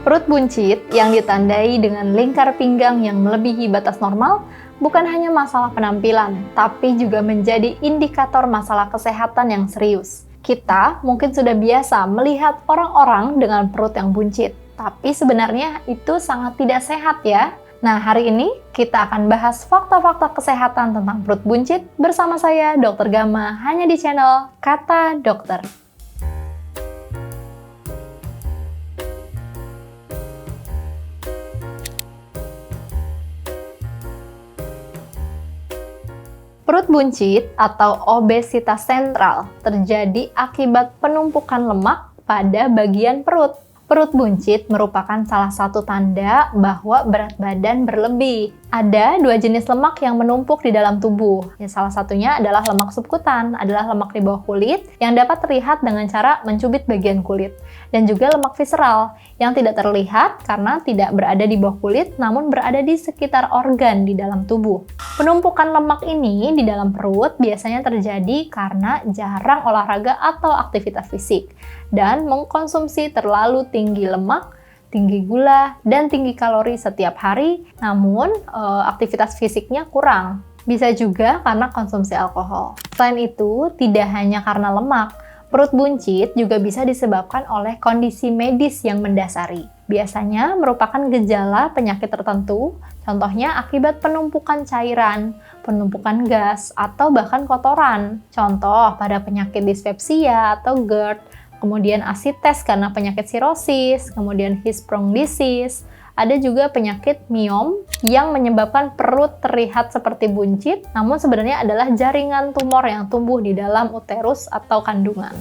Perut buncit yang ditandai dengan lingkar pinggang yang melebihi batas normal bukan hanya masalah penampilan, tapi juga menjadi indikator masalah kesehatan yang serius. Kita mungkin sudah biasa melihat orang-orang dengan perut yang buncit, tapi sebenarnya itu sangat tidak sehat ya. Nah, hari ini kita akan bahas fakta-fakta kesehatan tentang perut buncit bersama saya, Dr. Gama, hanya di channel Kata Dokter. Perut buncit atau obesitas sentral terjadi akibat penumpukan lemak pada bagian perut. Perut buncit merupakan salah satu tanda bahwa berat badan berlebih. Ada dua jenis lemak yang menumpuk di dalam tubuh. Salah satunya adalah lemak subkutan, adalah lemak di bawah kulit yang dapat terlihat dengan cara mencubit bagian kulit. Dan juga lemak visceral yang tidak terlihat karena tidak berada di bawah kulit namun berada di sekitar organ di dalam tubuh. Penumpukan lemak ini di dalam perut biasanya terjadi karena jarang olahraga atau aktivitas fisik dan mengkonsumsi terlalu tinggi lemak, tinggi gula, dan tinggi kalori setiap hari, namun aktivitas fisiknya kurang. Bisa juga karena konsumsi alkohol. Selain itu, tidak hanya karena lemak, perut buncit juga bisa disebabkan oleh kondisi medis yang mendasari. Biasanya merupakan gejala penyakit tertentu, contohnya akibat penumpukan cairan, penumpukan gas, atau bahkan kotoran. Contoh pada penyakit dispepsia atau GERD, kemudian asites karena penyakit sirosis, kemudian Hirschsprung disease. Ada juga penyakit miom yang menyebabkan perut terlihat seperti buncit, namun sebenarnya adalah jaringan tumor yang tumbuh di dalam uterus atau kandungan.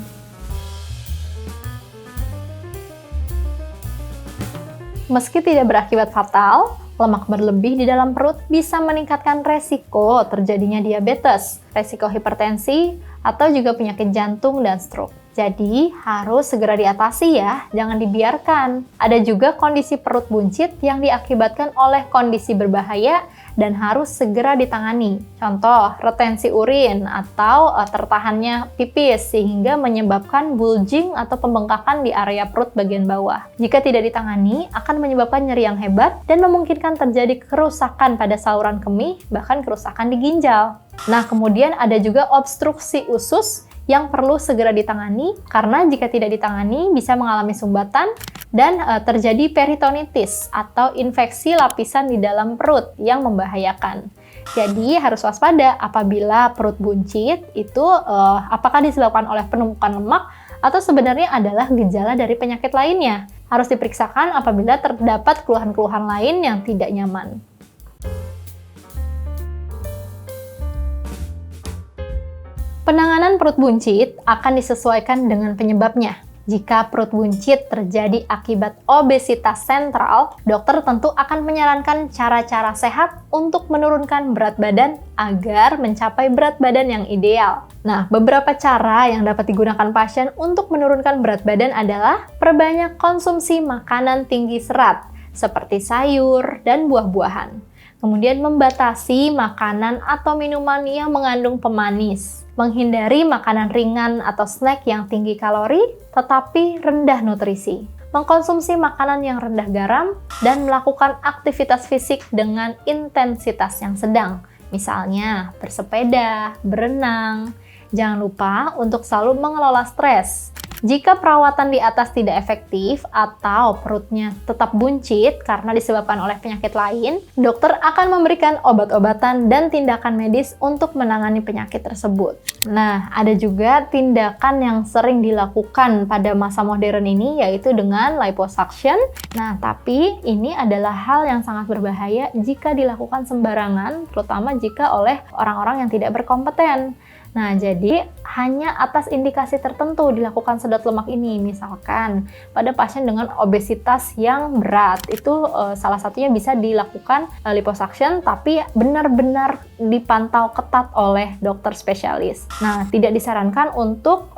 Meski tidak berakibat fatal, lemak berlebih di dalam perut bisa meningkatkan resiko terjadinya diabetes, resiko hipertensi, atau juga penyakit jantung dan stroke. Jadi, harus segera diatasi ya, jangan dibiarkan. Ada juga kondisi perut buncit yang diakibatkan oleh kondisi berbahaya dan harus segera ditangani. Contoh, retensi urin atau tertahannya pipis sehingga menyebabkan bulging atau pembengkakan di area perut bagian bawah. Jika tidak ditangani, akan menyebabkan nyeri yang hebat dan memungkinkan terjadi kerusakan pada saluran kemih, bahkan kerusakan di ginjal. Nah, kemudian ada juga obstruksi usus yang perlu segera ditangani karena jika tidak ditangani bisa mengalami sumbatan dan terjadi peritonitis atau infeksi lapisan di dalam perut yang membahayakan. Jadi harus waspada apabila perut buncit itu apakah disebabkan oleh penumpukan lemak atau sebenarnya adalah gejala dari penyakit lainnya. Harus diperiksakan apabila terdapat keluhan-keluhan lain yang tidak nyaman. Penanganan perut buncit akan disesuaikan dengan penyebabnya. Jika perut buncit terjadi akibat obesitas sentral, dokter tentu akan menyarankan cara-cara sehat untuk menurunkan berat badan agar mencapai berat badan yang ideal. Nah, beberapa cara yang dapat digunakan pasien untuk menurunkan berat badan adalah perbanyak konsumsi makanan tinggi serat, seperti sayur dan buah-buahan. Kemudian membatasi makanan atau minuman yang mengandung pemanis. Menghindari makanan ringan atau snack yang tinggi kalori tetapi rendah nutrisi. Mengkonsumsi makanan yang rendah garam dan melakukan aktivitas fisik dengan intensitas yang sedang. Misalnya bersepeda, berenang. Jangan lupa untuk selalu mengelola stres. Jika perawatan di atas tidak efektif atau perutnya tetap buncit karena disebabkan oleh penyakit lain, dokter akan memberikan obat-obatan dan tindakan medis untuk menangani penyakit tersebut. Nah, ada juga tindakan yang sering dilakukan pada masa modern ini yaitu dengan liposuction. Nah, tapi ini adalah hal yang sangat berbahaya jika dilakukan sembarangan, terutama jika oleh orang-orang yang tidak berkompeten. Nah, jadi hanya atas indikasi tertentu dilakukan sedot lemak ini. Misalkan pada pasien dengan obesitas yang berat, itu salah satunya bisa dilakukan liposuction, tapi benar-benar dipantau ketat oleh dokter spesialis. Nah, tidak disarankan untuk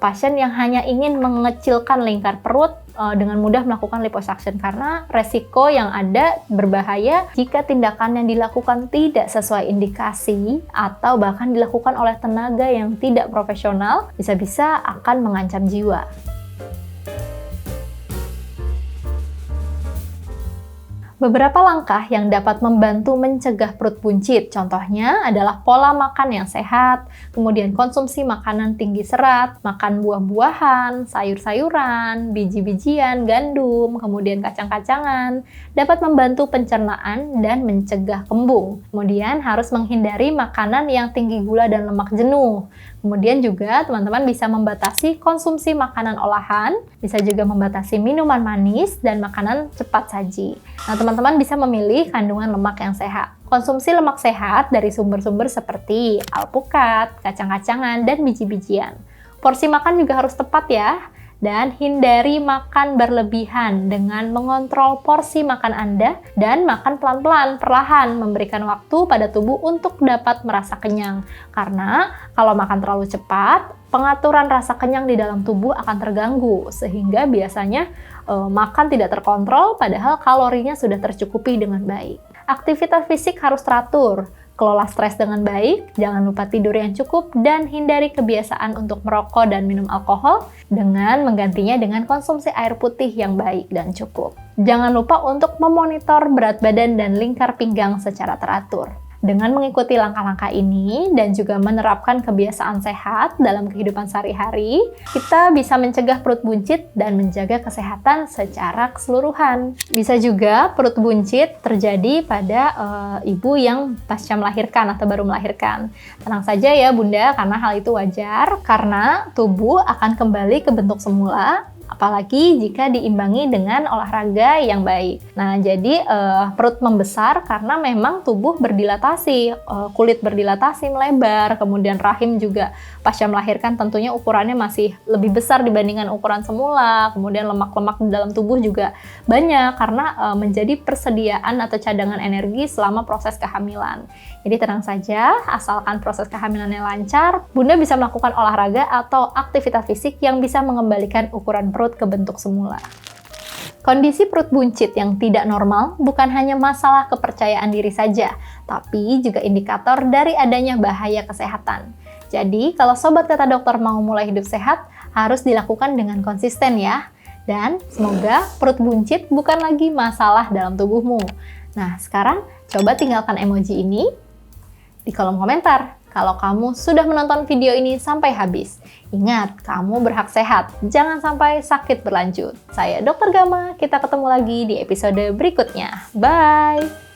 pasien yang hanya ingin mengecilkan lingkar perut dengan mudah melakukan liposuction karena resiko yang ada berbahaya jika tindakan yang dilakukan tidak sesuai indikasi atau bahkan dilakukan oleh tenaga yang tidak profesional, bisa-bisa akan mengancam jiwa. Beberapa langkah yang dapat membantu mencegah perut buncit, contohnya adalah pola makan yang sehat, kemudian konsumsi makanan tinggi serat, makan buah-buahan, sayur-sayuran, biji-bijian, gandum, kemudian kacang-kacangan, dapat membantu pencernaan dan mencegah kembung. Kemudian harus menghindari makanan yang tinggi gula dan lemak jenuh. Kemudian juga teman-teman bisa membatasi konsumsi makanan olahan, bisa juga membatasi minuman manis dan makanan cepat saji. Nah, teman-teman bisa memilih kandungan lemak yang sehat. Konsumsi lemak sehat dari sumber-sumber seperti alpukat, kacang-kacangan, dan biji-bijian. Porsi makan juga harus tepat ya. Dan hindari makan berlebihan dengan mengontrol porsi makan Anda dan makan pelan-pelan, perlahan, memberikan waktu pada tubuh untuk dapat merasa kenyang. Karena kalau makan terlalu cepat, pengaturan rasa kenyang di dalam tubuh akan terganggu, sehingga biasanya makan tidak terkontrol padahal kalorinya sudah tercukupi dengan baik. Aktivitas fisik harus teratur. Kelola stres dengan baik, jangan lupa tidur yang cukup, dan hindari kebiasaan untuk merokok dan minum alkohol dengan menggantinya dengan konsumsi air putih yang baik dan cukup. Jangan lupa untuk memonitor berat badan dan lingkar pinggang secara teratur. Dengan mengikuti langkah-langkah ini dan juga menerapkan kebiasaan sehat dalam kehidupan sehari-hari, kita bisa mencegah perut buncit dan menjaga kesehatan secara keseluruhan. Bisa juga perut buncit terjadi pada ibu yang pasca melahirkan atau baru melahirkan. Tenang saja ya Bunda, karena hal itu wajar, karena tubuh akan kembali ke bentuk semula, apalagi jika diimbangi dengan olahraga yang baik. Nah, jadi perut membesar karena memang tubuh berdilatasi, kulit berdilatasi, melebar, kemudian rahim juga pasca melahirkan tentunya ukurannya masih lebih besar dibandingkan ukuran semula, kemudian lemak-lemak di dalam tubuh juga banyak karena menjadi persediaan atau cadangan energi selama proses kehamilan. Jadi tenang saja, asalkan proses kehamilannya lancar, Bunda bisa melakukan olahraga atau aktivitas fisik yang bisa mengembalikan ukuran perut ke bentuk semula. Kondisi perut buncit yang tidak normal bukan hanya masalah kepercayaan diri saja, tapi juga indikator dari adanya bahaya kesehatan. Jadi, kalau Sobat Kata Dokter mau mulai hidup sehat, harus dilakukan dengan konsisten ya. Dan semoga perut buncit bukan lagi masalah dalam tubuhmu. Nah, sekarang coba tinggalkan emoji ini di kolom komentar kalau kamu sudah menonton video ini sampai habis. Ingat, kamu berhak sehat. Jangan sampai sakit berlanjut. Saya Dr. Gama, kita ketemu lagi di episode berikutnya. Bye!